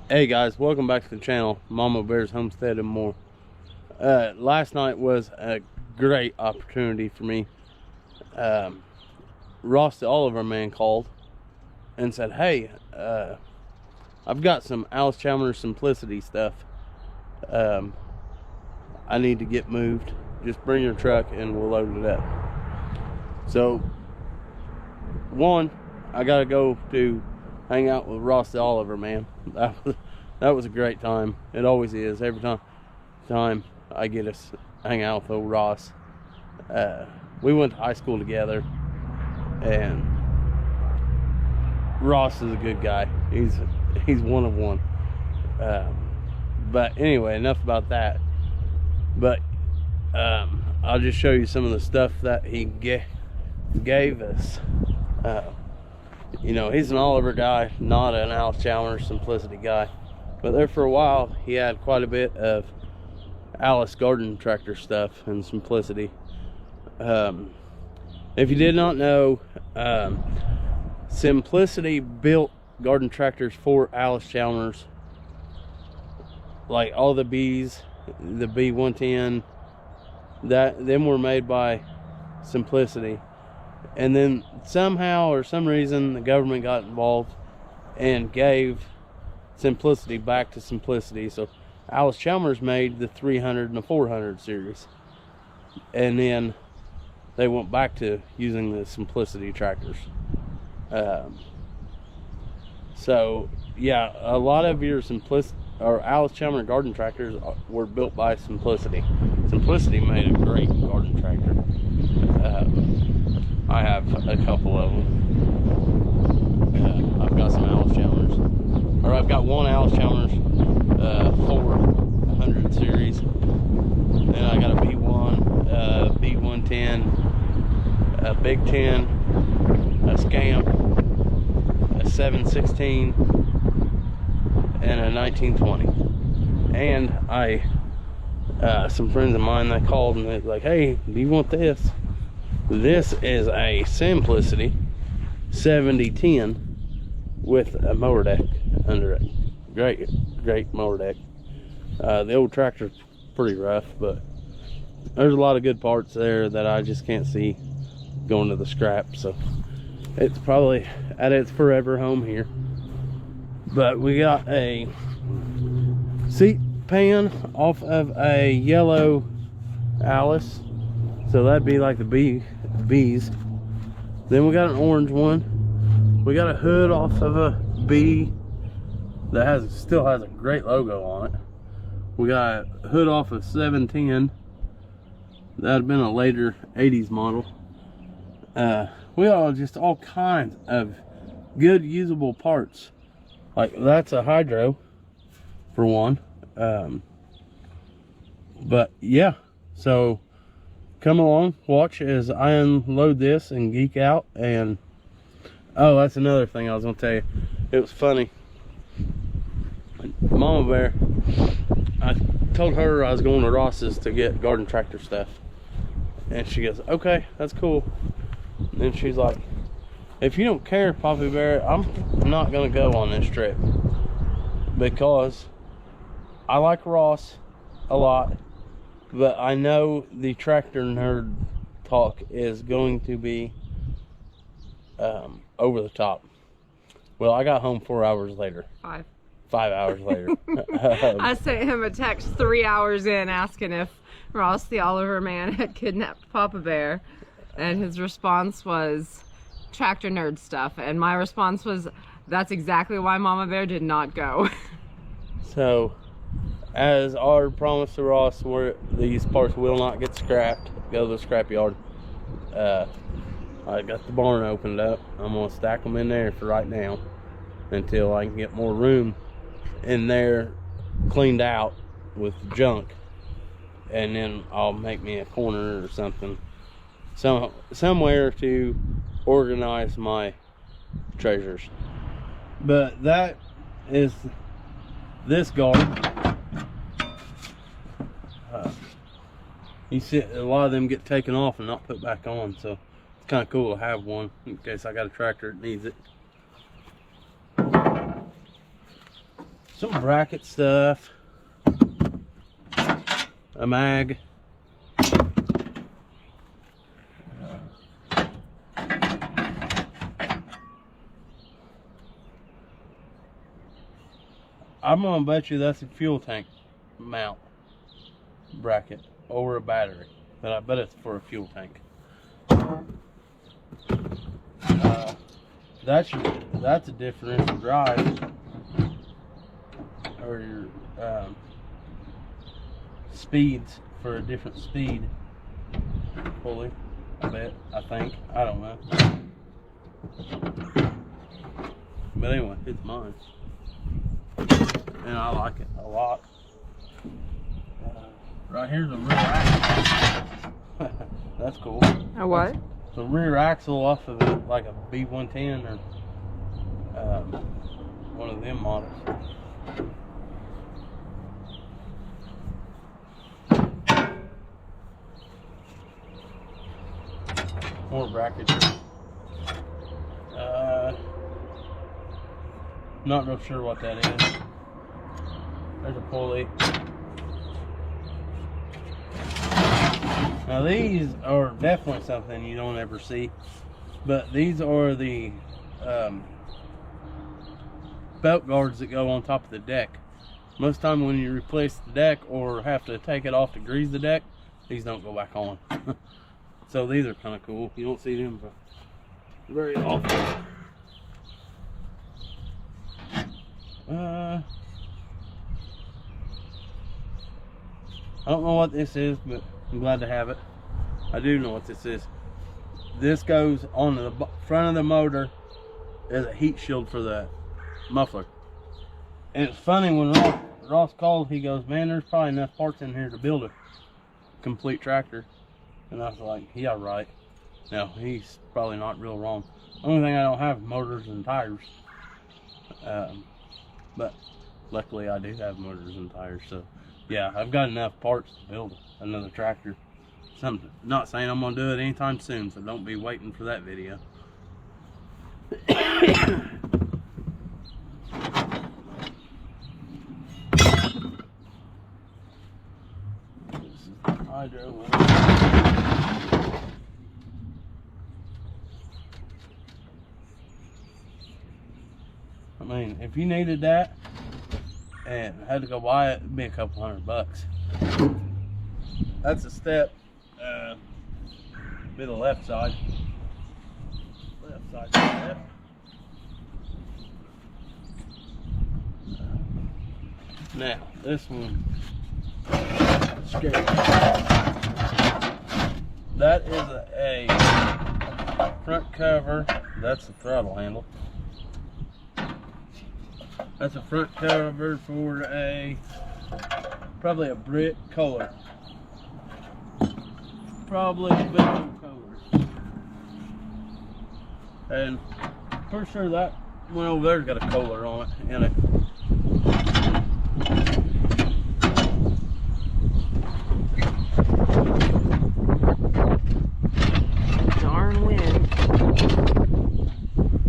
Hey guys, welcome back to the channel, Mama Bear's Homestead and more. Last night was a great opportunity for me. Ross the Oliver man called and said, hey, I've got some Allis-Chalmers Simplicity stuff I need to get moved. Just bring your truck and we'll load it up. So one, I gotta go to hang out with Ross the Oliver man. That was a great time. It always is. Every time I get to hang out with old Ross. We went to high school together, and Ross is a good guy. He's one of one. But anyway, enough about that. But I'll just show you some of the stuff that he gave us. You know, he's an Oliver guy, not an Allis-Chalmers Simplicity guy. But there for a while, he had quite a bit of Allis Garden Tractor stuff and Simplicity. If you did not know, Simplicity built garden tractors for Allis-Chalmers. Like all the Bs, the B110, them were made by Simplicity. And then somehow or some reason the government got involved and gave Simplicity back to Simplicity. So Allis-Chalmers made the 300 and the 400 series, and then they went back to using the Simplicity tractors. So yeah, a lot of your Allis-Chalmers garden tractors were built by Simplicity. Simplicity made a great garden tractor. I have a couple of them. I've got some Allis-Chalmers, or I've got one Allis-Chalmers 400 series, and I got a B1, B110, a Big 10, a Scamp, a 716, and a 1920. And some friends of mine, they called and they're like, hey, do you want this? This is a Simplicity 7010 with a mower deck under it. Great mower deck. The old tractor's pretty rough, but there's a lot of good parts there that I just can't see going to the scrap. So it's probably at its forever home here. But we got a seat pan off of a yellow Allis, so that'd be like the B's. Then we got an orange one. We got a hood off of a B that still has a great logo on it. We got a hood off of 710. That'd been a later 80s model. We got just all kinds of good usable parts. Like that's a hydro for one. But yeah, so come along, watch as I unload this and geek out. And oh, that's another thing I was gonna tell you. It was funny. Mama Bear, I told her I was going to Ross's to get garden tractor stuff, and she goes, okay, that's cool. And then she's like, if you don't care, Poppy Bear, I'm not gonna go on this trip, because I like Ross a lot, but I know the tractor nerd talk is going to be over the top. Well, I got home 4 hours later. 5 hours later. I sent him a text 3 hours in asking if Ross the Oliver man had kidnapped Papa Bear, and his response was tractor nerd stuff, and my response was, that's exactly why Mama Bear did not go. So as our promise to Ross, these parts will not get scrapped, go to the scrap yard. I got the barn opened up. I'm gonna stack them in there for right now until I can get more room in there cleaned out with junk, and then I'll make me a corner or something, somewhere to organize my treasures. But that is this garden. You see a lot of them get taken off and not put back on, so it's kind of cool to have one in case I got a tractor that needs it. some bracket stuff, a mag, I'm gonna bet you that's a fuel tank mount bracket over a battery, but I bet it's for a fuel tank. That's a differential drive, or your speeds for a different speed pulley. I think. I don't know. But anyway, it's mine, and I like it a lot. Right here's a rear axle. That's cool. A what? The rear axle off of it, like a B110 or one of them models. More bracketry. Not real sure what that is. There's a pulley. Now these are definitely something you don't ever see, but these are the belt guards that go on top of the deck. Most time when you replace the deck or have to take it off to grease the deck, these don't go back on. So these are kind of cool. You don't see them very often. I don't know what this is, but I'm glad to have it. I do know what this is. This goes on the front of the motor as a heat shield for the muffler. And it's funny, when Ross called, he goes, man, there's probably enough parts in here to build a complete tractor. And I was like, yeah, right. Now, he's probably not real wrong. The only thing I don't have is motors and tires. But luckily I do have motors and tires, so yeah, I've got enough parts to build another tractor. I'm not saying I'm gonna do it anytime soon, so don't be waiting for that video. This is the hydro one. I mean, if you needed that and had to go buy it, it'd be a couple $100. That's a step. Be the left side. Left side step. Now, this one, scary. That is a front cover. That's the throttle handle. That's a front cover for probably a Brit Kohler. Probably a bit of Kohler. And pretty sure that one over there's got a Kohler on it in it. Darn wind.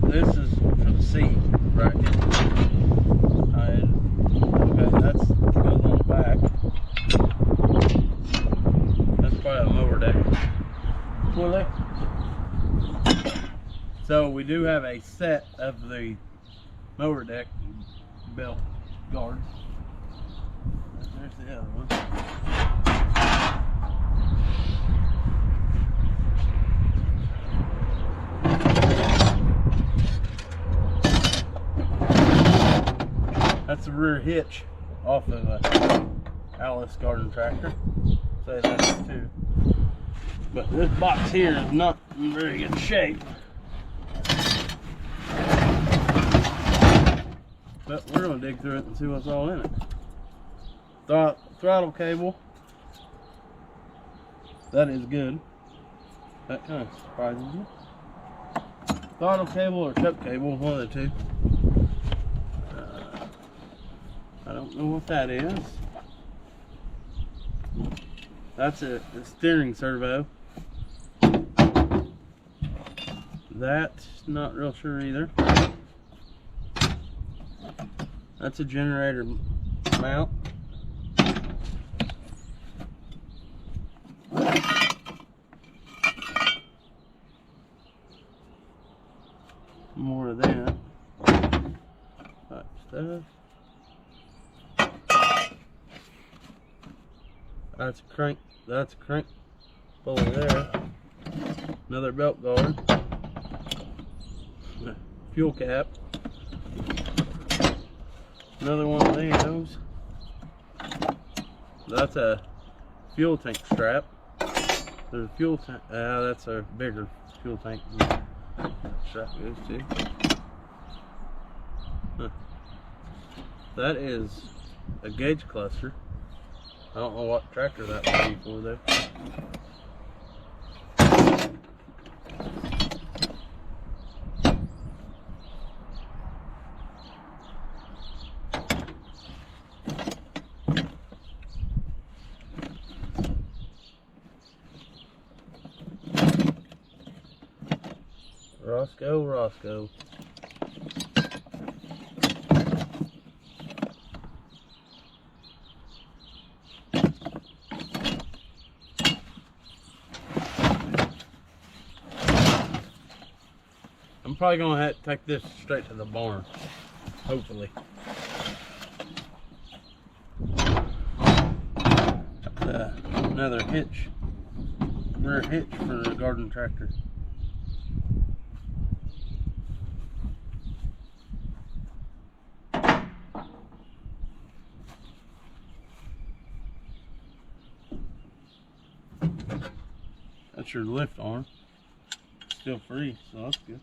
This is for the seat bracket. Okay, that goes on the back. That's probably a mower deck. So we do have a set of the mower deck belt guards. There's the other one. That's the rear hitch off of a Allis Garden Tractor. Say that's too. But this box here is not in very good shape. But we're gonna dig through it and see what's all in it. Throttle cable. That is good. That kind of surprises me. Throttle cable or chuck cable, one of the two. I don't know what that is. That's a steering servo. That's not real sure either. That's a generator mount. More of that type stuff. That's a crank. That's a crank pulley there. Another belt guard. Fuel cap. Another one of those. That's a fuel tank strap. There's a fuel tank. That's a bigger fuel tank than that strap goes to. Huh. That is a gauge cluster. I don't know what tractor that would be for though. Roscoe. I'm probably gonna have to take this straight to the barn, hopefully. Another hitch, rear hitch for the garden tractor. That's your lift arm. Still free, so that's good.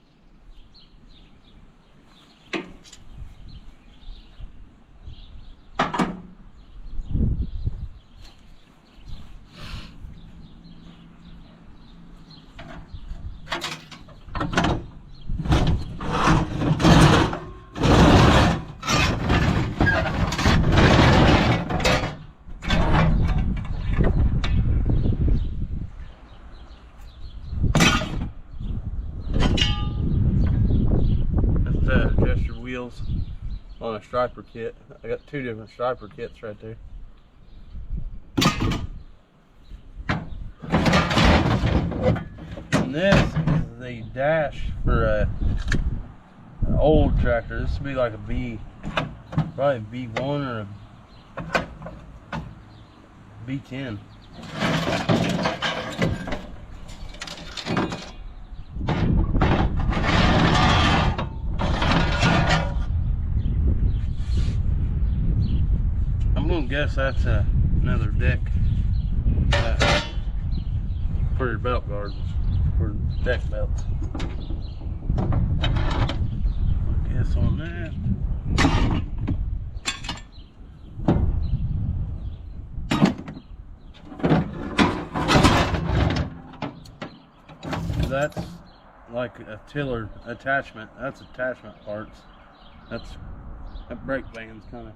Adjust your wheels on a striper kit. I got 2 different striper kits right there. And this is the dash for an old tractor. This would be like a B, probably a B1 or a B10. I guess that's another deck for your belt guards, for deck belts. I guess on that. That's like a tiller attachment. That's attachment parts. That brake band's kind of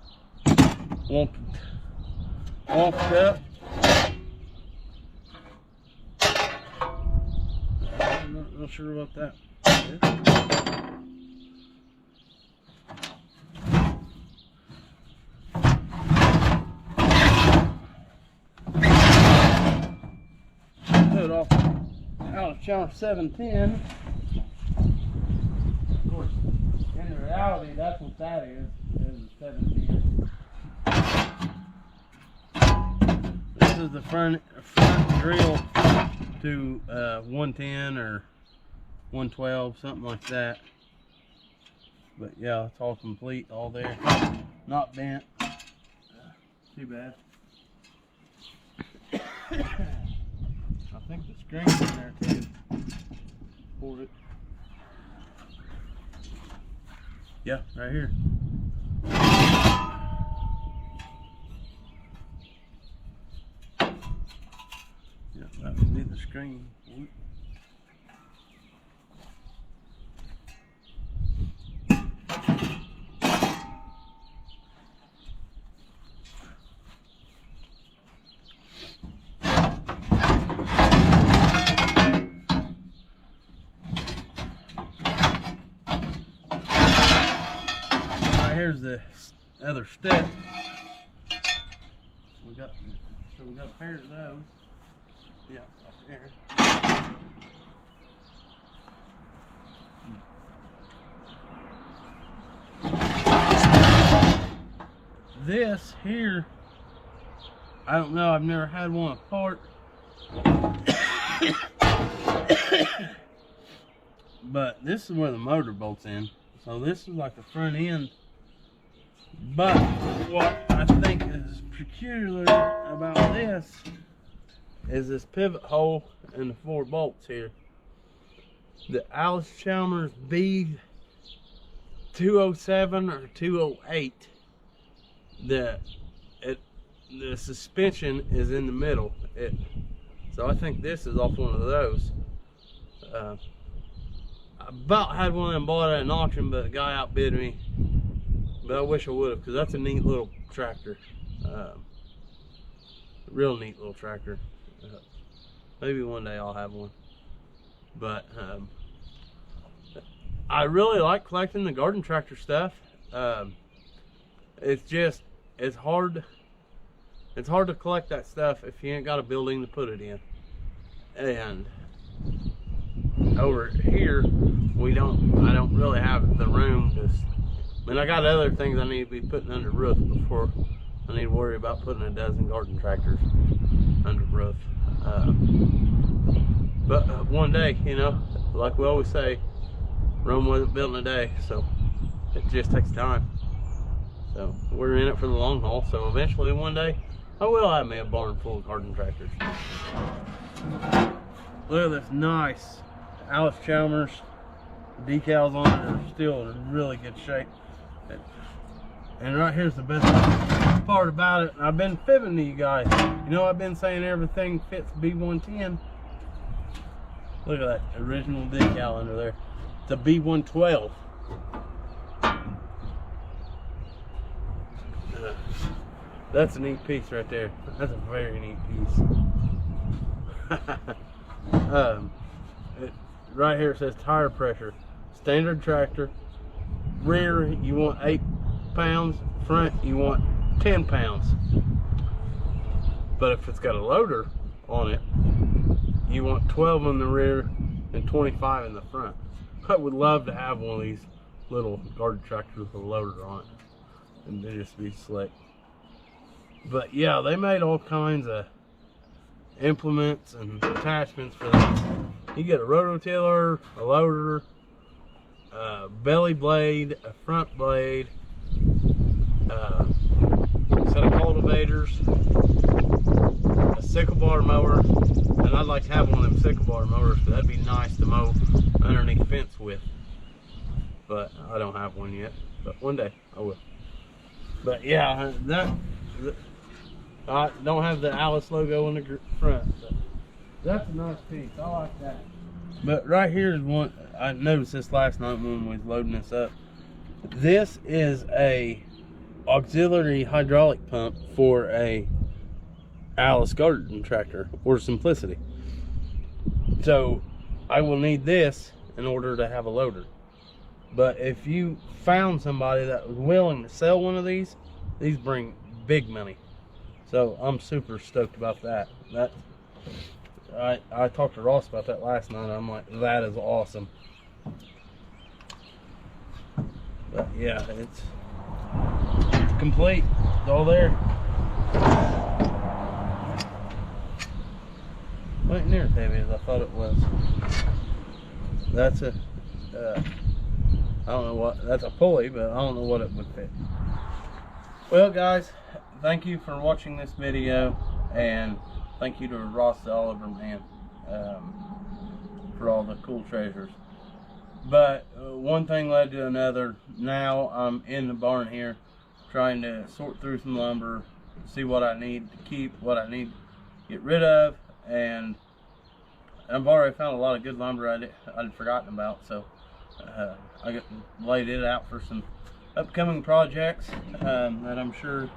won't up. I'm not real sure about that. Put it off Allis-Chalmers 710. Of course, in reality, that's what that is a 710. This is the front drill to 110 or 112, something like that. But yeah, it's all complete, all there, not bent. Too bad. I think the screen's in there too for it. Yeah, right here. Yeah, that would be the screen. Here's the other step. We got a pair of those. Yeah, up there. This here, I don't know, I've never had one apart. But this is where the motor bolts in. So this is like the front end. But what I think is peculiar about this is this pivot hole and the 4 bolts here. The Allis-Chalmers B207 or 208. The suspension is in the middle. So I think this is off one of those. I about had one of them bought at an auction, but the guy outbid me. But I wish I would have, because that's a neat little tractor. Real neat little tractor. Maybe one day I'll have one. But I really like collecting the garden tractor stuff. It's hard to collect that stuff if you ain't got a building to put it in. And over here I don't really have the room to, I mean, I got other things I need to be putting under roof before I need to worry about putting a dozen garden tractors under roof. But one day, you know, like we always say, Rome wasn't built in a day, so it just takes time. So we're in it for the long haul, so eventually one day I will have me a barn full of garden tractors. Look at this nice Allis-Chalmers. Decals on it are still in really good shape. And right here's the best part about it. I've been fibbing to you guys. You know, I've been saying everything fits B110. Look at that original decal under there. It's a B112. That's a neat piece right there. That's a very neat piece. Right here it says tire pressure. Standard tractor. Rear you want 8 pounds. Front you want 10 pounds. But if it's got a loader on it, you want 12 in the rear and 25 in the front. I would love to have one of these little garden tractors with a loader on it, and they just be slick. But yeah, they made all kinds of implements and attachments for this. You get a rototiller, a loader, a belly blade, a front blade, a set of cultivators, a sickle bar mower, and I'd like to have one of them sickle bar mowers because that'd be nice to mow underneath the fence with. But I don't have one yet, but one day I will. But yeah, I don't have the Allis logo on the front, but that's a nice piece. I like that. But right here is one, I noticed this last night when we was loading this up. This is a auxiliary hydraulic pump for a Allis garden tractor or Simplicity. So I will need this in order to have a loader. But if you found somebody that was willing to sell one of these bring big money. So I'm super stoked about that. I talked to Ross about that last night. I'm like, that is awesome. But yeah, it's complete. It's all there. Not near as heavy as I thought it was. That's a I don't know what, that's a pulley, but I don't know what it would fit. Well guys, thank you for watching this video, and thank you to Ross the Oliver Man for all the cool treasures. But one thing led to another. Now I'm in the barn here trying to sort through some lumber, see what I need to keep, what I need to get rid of, and I've already found a lot of good lumber I'd forgotten about, so I laid it out for some upcoming projects that I'm sure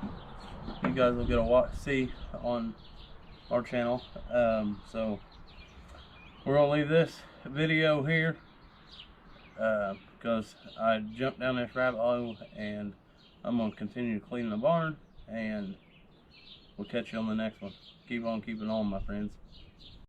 you guys will get to see on our channel. So we're gonna leave this video here because I jumped down this rabbit hole and I'm going to continue cleaning the barn, and we'll catch you on the next one. Keep on keeping on, my friends.